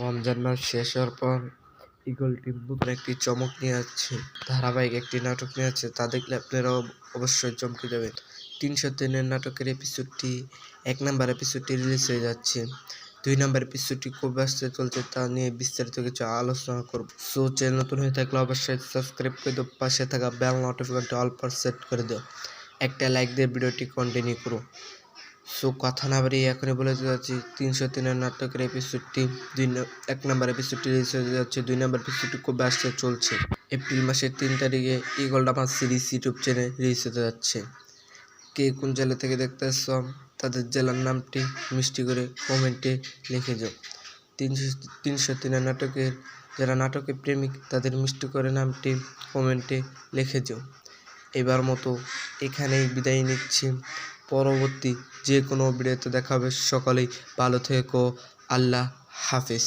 রমজান মাস শেষ হওয়ার পর ঈগল টিম নতুন একটি চমক নিয়ে আসছে। ধারাবাহিক একটি নাটক নিয়ে আসছে, তা দেখলে আপনারাও অবশ্যই চমকে যাবেন। ৩০০ দিনের নাটকের এপিসোডটি ১ নাম্বার এপিসোডটি রিলিজ হয়ে যাচ্ছে। ২ নাম্বার এপিসোডটি কবে আসতে চলছে তা নিয়ে বিস্তারিত কিছু আলোচনা করব। সো চ্যানেল নতুন হয়ে থাকলে অবশ্যই সাবস্ক্রাইব করে দাও, পাশে থাকা বেল নোটিফিকেশনটি অল ফর সেট করে দাও, একটা লাইক দিয়ে ভিডিওটি কন্টিনিউ করো। সো কথা না বাড়িয়ে এখনই বলে যাচ্ছি ৩০০ দিনের নাটকের এপিসোডটি ১ নাম্বার এপিসোডটি রিলিজ হয়ে যাচ্ছে। ২ নাম্বার এপিসোডটি কবে আসতে চলছে? এপ্রিল মাসের ৩ তারিখে ঈগল ড্রামা সিরিজ ইউটিউব চ্যানেলে রিলিজ হতে যাচ্ছে। কে কোন জেলা থেকে দেখতেছ তাদের জেলার নামটি মিষ্টি করে কমেন্টে লিখে যাও। ৩০০ দিনের নাটকের যারা নাটকের প্রেমিক তাদের মিষ্টি করে নামটি কমেন্টে লিখে যাও। এবার মতো এখানেই বিদায় নিচ্ছি। পরবর্তী যে কোনো ভিডিওতে দেখা হবে। সকলেই ভালো থেকো। আল্লাহ হাফেজ।